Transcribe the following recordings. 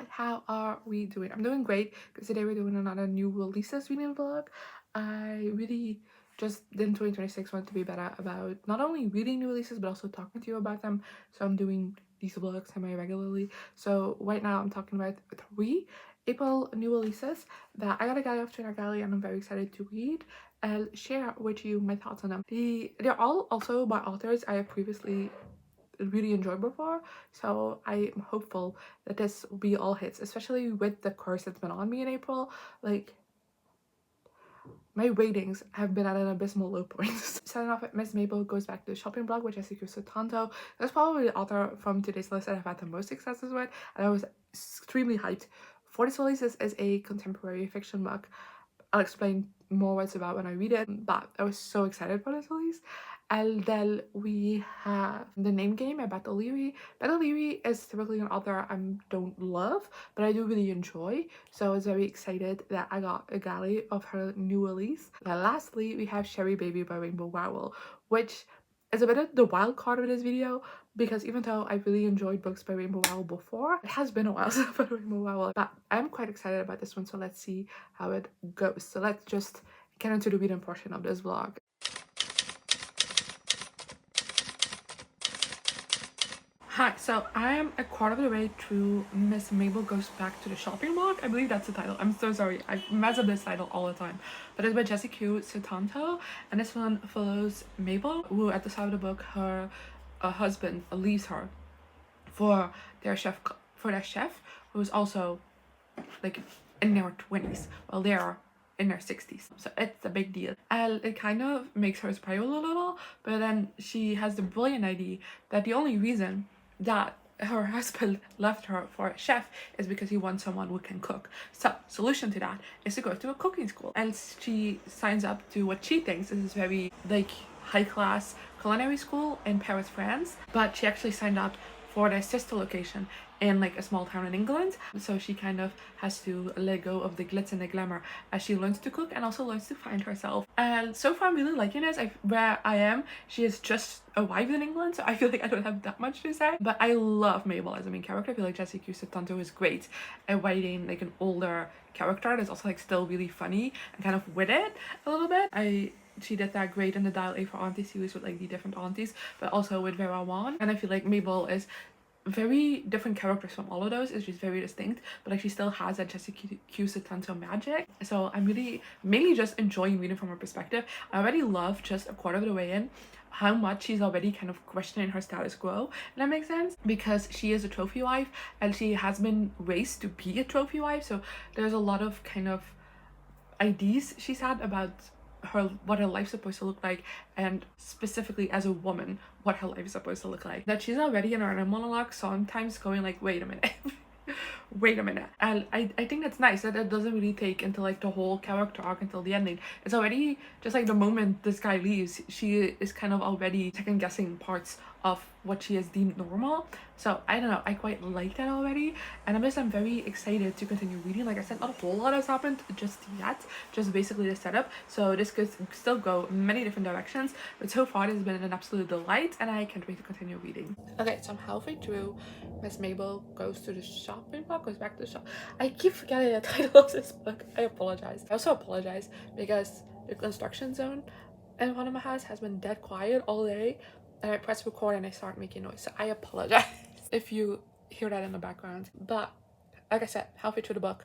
how are we doing? I'm doing great because today we're doing another new releases reading vlog. I really just in 2026 want to be better about not only reading new releases but also talking to you about them. So I'm doing these vlogs semi-regularly. So right now I'm talking about 3 April new releases that I got a guy off to our gallery and I'm very excited to read. I'll share with you my thoughts on them. They're all also by authors I have previously really enjoyed before, so I'm hopeful that this will be all hits, especially with the curse that's been on me in April. Like, my ratings have been at an abysmal low point. Starting off with Miss Mabel Goes Back to the Shopping Blog, which is Sutanto. That's probably the author from today's list that I've had the most successes with, and I was extremely hyped for this release. This is a contemporary fiction book. I'll explain more what it's about when I read it, but I was so excited for this release. And then we have The Name Game by Beth. Beth is typically an author I don't love, but I do really enjoy. So I was very excited that I got a galley of her new release. And lastly, we have Sherry Baby by Rowell, which is a bit of the wild card of this video because even though I really enjoyed books by Rowell before, it has been a while since I've read Rowell, but I'm quite excited about this one, so let's see how it goes. So let's just get into the reading portion of this vlog. Hi, so I am a quarter of the way through Miss Mabel Goes Back to the Shopping Blog. I believe that's the title. I'm so sorry. I mess up this title all the time. But it's by Jessie Q. Sutanto. And this one follows Mabel, who at the start of the book, her husband leaves her for their chef, who's also like in their 20s, while they are in their 60s. So it's a big deal. And it kind of makes her spiral a little, but then she has the brilliant idea that the only reason that her husband left her for a chef is because he wants someone who can cook. So solution to that is to go to a cooking school, and she signs up to what she thinks is this very like high class culinary school in Paris, France, but she actually signed up for their sister location in like a small town in England. So she kind of has to let go of the glitz and the glamour as she learns to cook and also learns to find herself. And so far I'm really liking this. Where I am, she has just arrived in England, so I feel like I don't have that much to say. But I love Mabel as a main character. I feel like Jessie Q. Sutanto is great at writing like an older character that's also like still really funny and kind of with it a little bit. She did that great in the Dial A for Auntie series with like the different aunties, but also with Vera Wang. And I feel like Mabel is very different characters from all of those. It's just very distinct, but like she still has that Jessie Q. Sutanto magic. So I'm really mainly just enjoying reading from her perspective. I already love just a quarter of the way in how much she's already kind of questioning her status quo, and that makes sense because she is a trophy wife and she has been raised to be a trophy wife. So there's a lot of kind of ideas she's had about what her life's supposed to look like, and specifically as a woman what her life is supposed to look like, that she's already in her inner monologue sometimes going like, wait a minute. Wait a minute. And I think that's nice that it doesn't really take until like the whole character arc until the ending. It's already just like the moment this guy leaves, she is kind of already second guessing parts of what she has deemed normal. So I don't know, I quite like that already, and I'm very excited to continue reading. Like I said, not a whole lot has happened just yet, just basically the setup, so this could still go many different directions, but so far it has been an absolute delight and I can't wait to continue reading. Okay, so I'm halfway through Miss Mabel Goes to the Shopping Blog, Goes Back to the Shop. I keep forgetting the title of this book. I apologize. I also apologize because the construction zone in front of my house has been dead quiet all day, and I press record and I start making noise, so I apologize if you hear that in the background. But like I said, halfway through the book,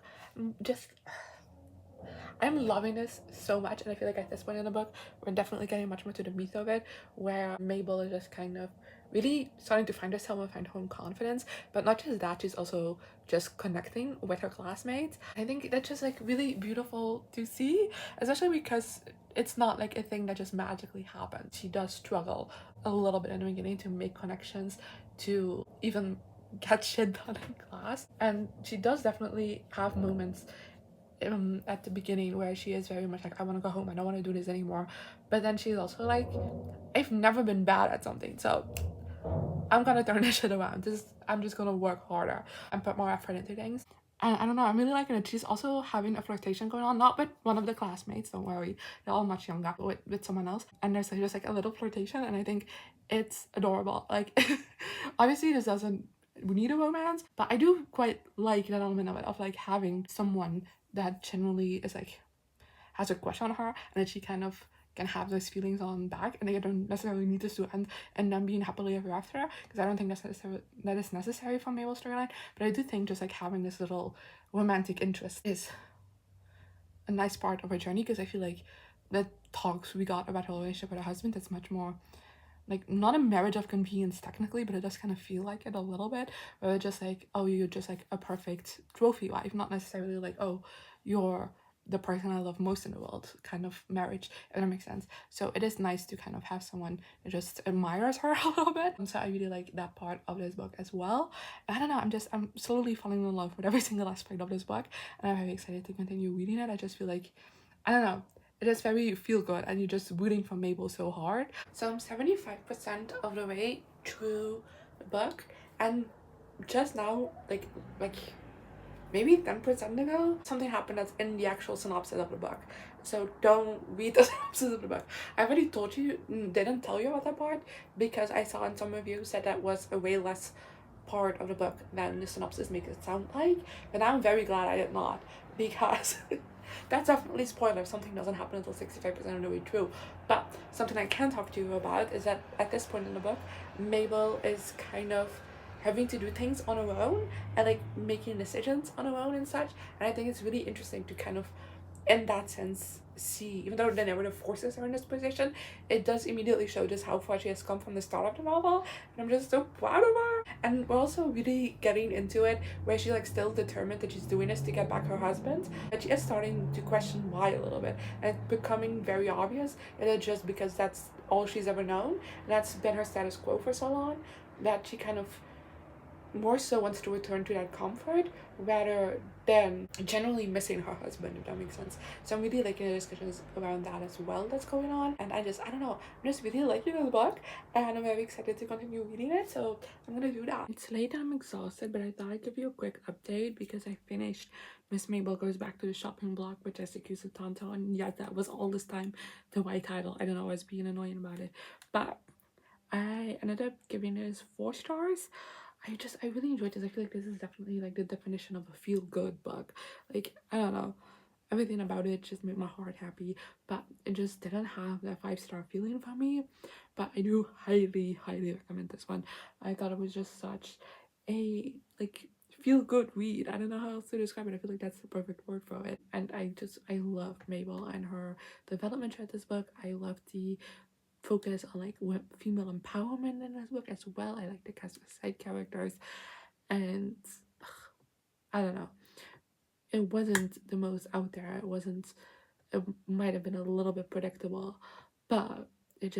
I'm loving this so much, and I feel like at this point in the book we're definitely getting much more to the meat of it, where Mabel is just kind of really starting to find herself and find her own confidence. But not just that, she's also just connecting with her classmates. I think that's just like really beautiful to see, especially because it's not like a thing that just magically happens. She does struggle a little bit in the beginning to make connections, to even get shit done in class, and she does definitely have moments at the beginning where she is very much like, I want to go home, I don't want to do this anymore. But then she's also like, I've never been bad at something, so I'm gonna turn this shit around. I'm just gonna work harder and put more effort into things. And I don't know, I'm really liking it. She's also having a flirtation going on, not with one of the classmates, don't worry, they're all much younger, but with someone else. And there's just like a little flirtation, and I think it's adorable. Like obviously this doesn't we need a romance, but I do quite like that element of it, of like having someone that generally is like has a crush on her, and then she kind of can have those feelings on back, and they don't necessarily need this to end and them being happily ever after, because I don't think that is necessary for Mabel's storyline. But I do think just like having this little romantic interest is a nice part of her journey, because I feel like the talks we got about her relationship with her husband is much more like not a marriage of convenience technically, but it does kind of feel like it a little bit, where it's just like, oh, you're just like a perfect trophy wife, not necessarily like, oh, you're the person I love most in the world kind of marriage, if that makes sense. So it is nice to kind of have someone that just admires her a little bit. And so I really like that part of this book as well. I don't know, I'm slowly falling in love with every single aspect of this book, and I'm very excited to continue reading it. I just feel like, I don't know, it is very feel good, and you're just rooting for Mabel so hard. So I'm 75% of the way through the book, and just now, like maybe 10% ago, something happened that's in the actual synopsis of the book. So don't read the synopsis of the book. I already told you, didn't tell you about that part, because I saw in some reviews that that was a way less part of the book than the synopsis makes it sound like. But I'm very glad I did not, because that's definitely spoiler if something doesn't happen until 65% of the way through. But something I can talk to you about is that at this point in the book, Mabel is kind of having to do things on her own, and like making decisions on her own and such. And I think it's really interesting to kind of, in that sense, see, even though the narrative forces her in this position, it does immediately show just how far she has come from the start of the novel, and I'm just so proud of her. And we're also really getting into it where she's like still determined that she's doing this to get back her husband, but she is starting to question why a little bit, and it's becoming very obvious that it's just because that's all she's ever known, and that's been her status quo for so long, that she kind of more so wants to return to that comfort rather than generally missing her husband, if that makes sense. So I'm really liking the discussions around that as well that's going on, and I don't know, I'm just really liking this book, and I'm very excited to continue reading it, so I'm gonna do that. It's late and I'm exhausted, but I thought I'd give you a quick update because I finished Miss Mabel Goes Back to the Shopping Block with Jessica Sutanto, and yet that was all this time the white title. I don't know, I was being annoying about it, but I ended up giving this 4 stars. I really enjoyed this. I feel like this is definitely like the definition of a feel good book. Like, I don't know, everything about it just made my heart happy, but it just didn't have that 5-star feeling for me. But I do highly recommend this one. I thought it was just such a like feel good read. I don't know how else to describe it. I feel like that's the perfect word for it. And I love Mabel and her development throughout this book. I love the focus on like female empowerment in this book as well. I like the cast of side characters, and I don't know, it wasn't the most out there. It might have been a little bit predictable, but it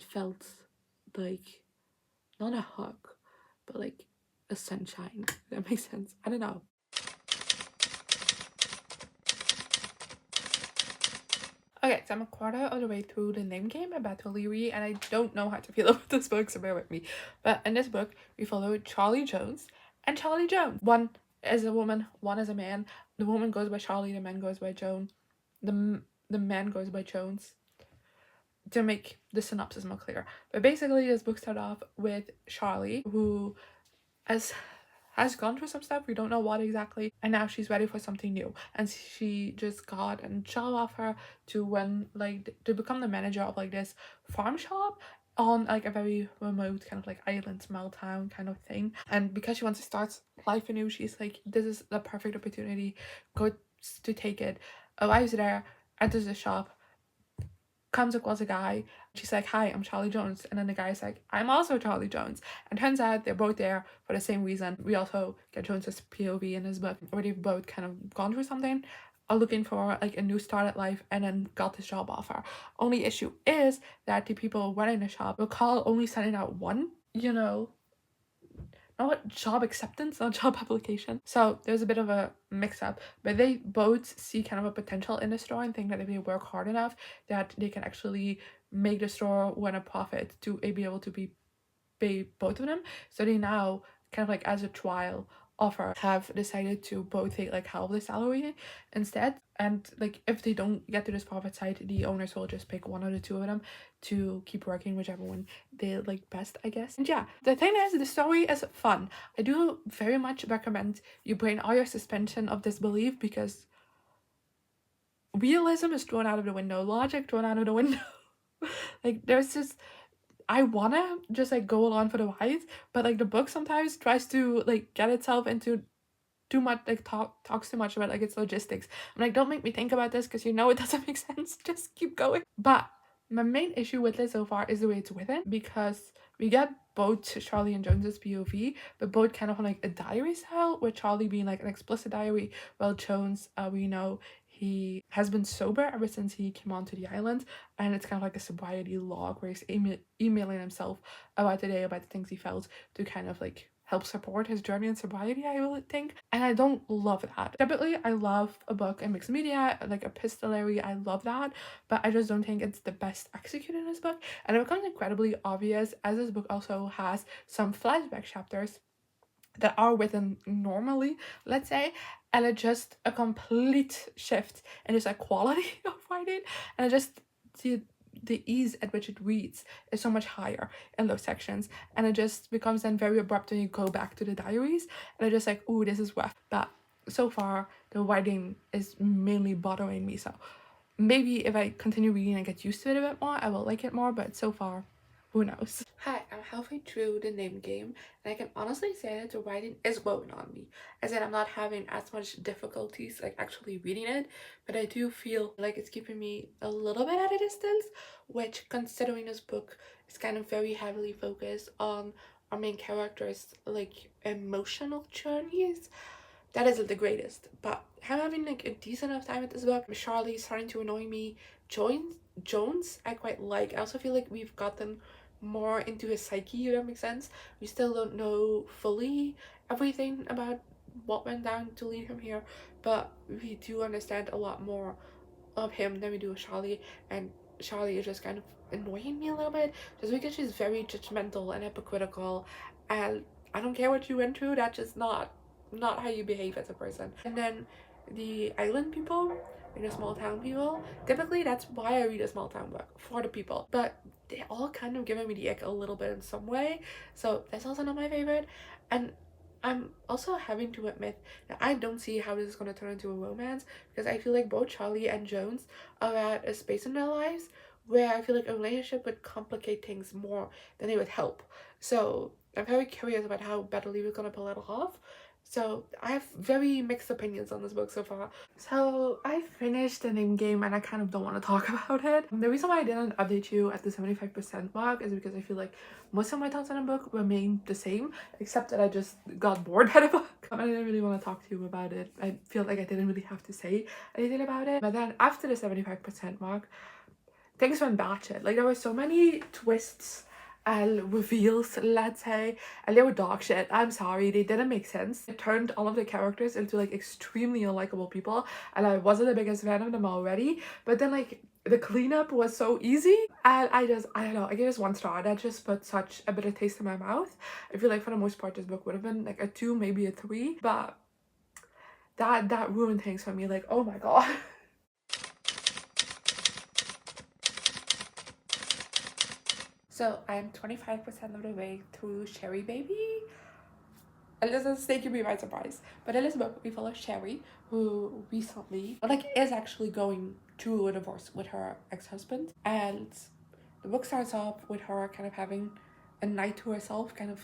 felt like not a hug, but like a sunshine. If that makes sense. I don't know. Okay, so I'm a quarter of the way through the name game about to Leary, and I don't know how to feel about this book, so bear with me. But in this book, we follow Charlie Jones and Charlie Jones. One is a woman, one is a man. The woman goes by Charlie, the man goes by Joan. The man goes by Jones, to make the synopsis more clear. But basically, this book started off with Charlie, who has gone through some stuff, we don't know what exactly, and now she's ready for something new, and she just got a job offer to to become the manager of like this farm shop on like a very remote kind of like island small town kind of thing. And because she wants to start life anew, she's like, this is the perfect opportunity, go to take it. Arrives there, enters the shop, comes across a guy. She's like, hi, I'm Charlie Jones. And then the guy's like, I'm also Charlie Jones. And turns out they're both there for the same reason. We also get Jones's POV in his book, where they've both kind of gone through something, are looking for like a new start at life, and then got this job offer. Only issue is that the people running the shop recall only sending out one, not job acceptance, not job application. So there's a bit of a mix up, but they both see kind of a potential in the store and think that if they work hard enough, that they can actually make the store run a profit to be able to pay both of them. So they now kind of like as a trial offer have decided to both take like half the salary instead, and like if they don't get to this profit side, the owners will just pick one or the two of them to keep working whichever one they like best, I guess. And yeah, the thing is, the story is fun. I do very much recommend you bring all your suspension of disbelief, because realism is thrown out of the window, logic thrown out of the window. Like there's just, I wanna just like go along for the ride, but like the book sometimes tries to like get itself into too much, like talks too much about like its logistics. I'm like, don't make me think about this because you know it doesn't make sense. Just keep going. But my main issue with it so far is the way it's written, because we get both Charlie and Jones's POV, but both kind of on like a diary style, with Charlie being like an explicit diary, while Jones, we know he has been sober ever since he came onto the island, and it's kind of like a sobriety log where he's emailing himself about the day, about the things he felt, to kind of like help support his journey in sobriety, I would think. And I don't love that. Typically, I love a book in mixed media, like epistolary, I love that, but I just don't think it's the best executed in this book. And it becomes incredibly obvious as this book also has some flashback chapters that are written normally, let's say, and it's just a complete shift in just like quality of writing, and just the ease at which it reads is so much higher in those sections, and it just becomes then very abrupt when you go back to the diaries, and it's just like, ooh, this is rough. But so far the writing is mainly bothering me, so maybe if I continue reading and get used to it a bit more, I will like it more, but so far, who knows? Hi, I'm halfway through the name game, and I can honestly say that the writing is growing on me. As in, I'm not having as much difficulties like actually reading it, but I do feel like it's keeping me a little bit at a distance, which, considering this book is kind of very heavily focused on our main characters' like emotional journeys, that isn't the greatest. But I'm having like a decent enough time with this book. Charlie's starting to annoy me. Jones I quite like. I also feel like we've gotten more into his psyche, if that makes sense. We still don't know fully everything about what went down to lead him here, but we do understand a lot more of him than we do of Charlie, and Charlie is just kind of annoying me a little bit, just because she's very judgmental and hypocritical, and I don't care what you went through, that's just not how you behave as a person. And then the island people, the small town people, typically that's why I read a small town book, for the people, but they all kind of giving me the ick a little bit in some way, so that's also not my favorite. And I'm also having to admit that I don't see how this is going to turn into a romance, because I feel like both Charlie and Jones are at a space in their lives where I feel like a relationship would complicate things more than it would help. So I'm very curious about how Beverly was going to pull it off. So I have very mixed opinions on this book so far. So I finished the name game and I kind of don't want to talk about it. The reason why I didn't update you at the 75% mark is because I feel like most of my thoughts on the book remain the same, except that I just got bored by the book. I didn't really want to talk to you about it. I feel like I didn't really have to say anything about it. But then after the 75% mark, things went batshit. Like there were so many twists and reveals, let's say, and they were dog shit. I'm sorry, they didn't make sense. It turned all of the characters into like extremely unlikable people, and I wasn't the biggest fan of them already, but then like the cleanup was so easy, and I don't know, I gave this 1 star. That just put such a bitter taste in my mouth. I feel like for the most part this book would have been like a 2, maybe a 3, but that ruined things for me. Like, oh my god. So I'm 25% of the way through Sherry Baby. Elizabeth's taking me by surprise. But in this book, we follow Sherry, who recently, like, is actually going through a divorce with her ex-husband. And the book starts off with her kind of having a night to herself, kind of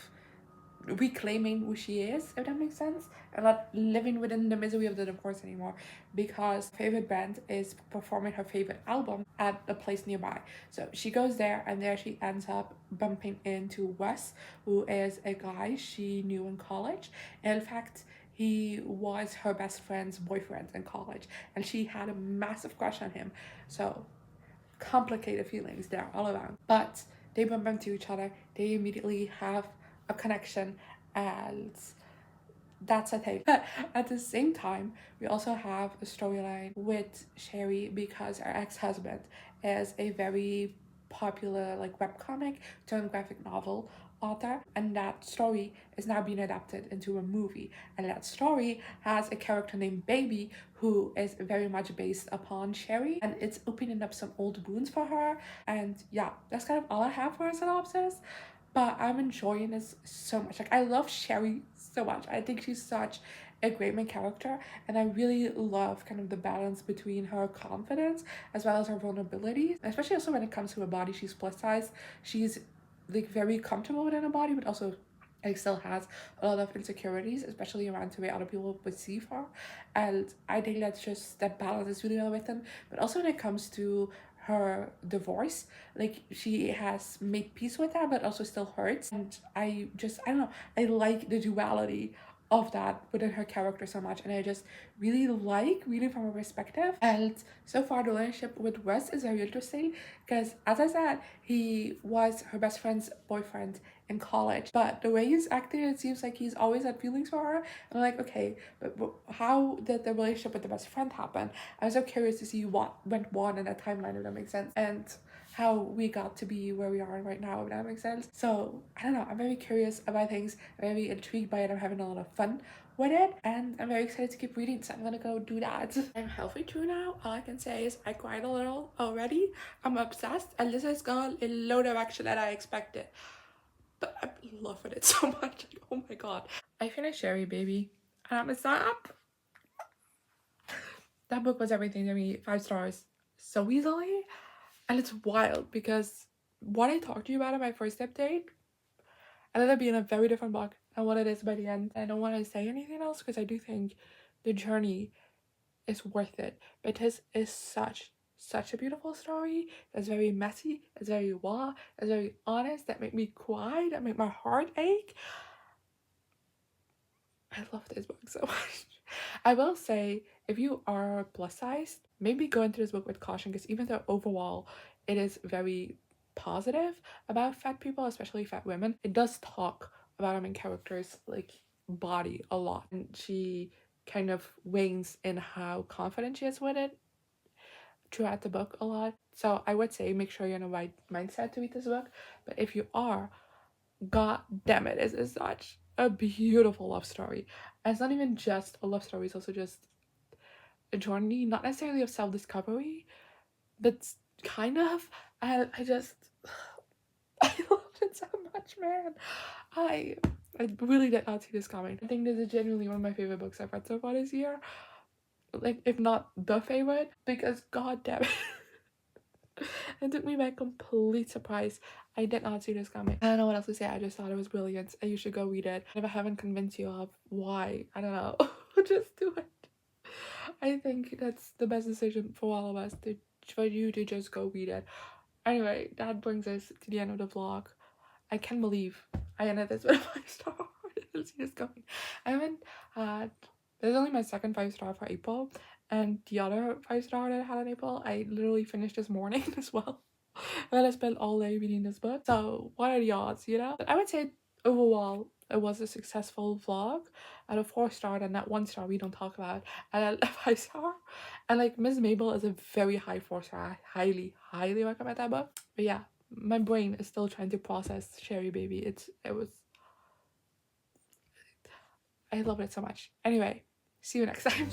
reclaiming who she is, if that makes sense, and not living within the misery of the divorce anymore, because her favorite band is performing her favorite album at a place nearby. So she goes there, and there she ends up bumping into Wes, who is a guy she knew in college. And in fact, he was her best friend's boyfriend in college, and she had a massive crush on him. So complicated feelings there all around. But they bump into each other, they immediately have a connection, and that's a thing. But at the same time, we also have a storyline with Sherry, because her ex-husband is a very popular like webcomic turned graphic novel author, and that story is now being adapted into a movie. And that story has a character named Baby who is very much based upon Sherry, and it's opening up some old wounds for her. And yeah, that's kind of all I have for a synopsis. But I'm enjoying this so much. Like, I love Sherry so much. I think she's such a great main character, and I really love kind of the balance between her confidence as well as her vulnerabilities, especially also when it comes to her body. She's plus size, she's like very comfortable within her body, but also like still has a lot of insecurities, especially around the way other people perceive her. And I think that's just, that balance is really well written. But also when it comes to her divorce, like, she has made peace with that but also still hurts. And I don't know, I like the duality of that within her character so much, and I just really like reading from her perspective. And so far the relationship with Wes is very interesting because, as I said, he was her best friend's boyfriend in college, but the way he's acting, it seems like he's always had feelings for her. And I'm like, okay, but how did the relationship with the best friend happen? I was so curious to see what went on in that timeline, if that makes sense, and how we got to be where we are right now, if that makes sense. So I don't know, I'm very curious about things, I'm very intrigued by it, I'm having a lot of fun with it, and I'm very excited to keep reading, so I'm gonna go do that. I'm halfway through now. All I can say is I cried a little already. I'm obsessed, and this has gone in no direction that I expected, but I'm loving it so much. Like, oh my god. I finished Sherry Baby, and I'm up. That book was everything to me. 5 stars so easily. And it's wild because what I talked to you about in my first update ended up being a very different book than what it is by the end. I don't want to say anything else because I do think the journey is worth it. But this is such a beautiful story. It's very messy, it's very raw, it's very honest, that made me cry, that made my heart ache. I love this book so much. I will say, if you are plus sized, maybe go into this book with caution, because even though overall it is very positive about fat people, especially fat women, it does talk about our main character's like body a lot, and she kind of wanes in how confident she is with it throughout the book a lot. So I would say make sure you're in the right mindset to read this book. But if you are, god damn it, it is such a beautiful love story. And it's not even just a love story, it's also just a journey, not necessarily of self-discovery, but kind of. And I just I loved it so much, man. I really did not see this coming. I think this is genuinely one of my favorite books I've read so far this year, like if not the favorite, because god damn it, it took me by complete surprise. I did not see this coming. I don't know what else to say. I just thought it was brilliant, and you should go read it. If I haven't convinced you of why, I don't know, just do it. I think that's the best decision for all of us, for you to just go read it. Anyway, that brings us to the end of the vlog. I can't believe I ended this with a 5 star. I didn't see this coming. I haven't had, this is only my second 5 star for April, and the other 5 star that I had in April, I literally finished this morning as well. And I spent all day reading this book. So what are the odds, you know? But I would say overall it was a successful vlog. Out of 4 star, and that 1 star we don't talk about, and a 5 star. And like Miss Mabel is a very high 4 star. I highly recommend that book. But yeah, my brain is still trying to process Sherry Baby. I love it so much. Anyway, see you next time.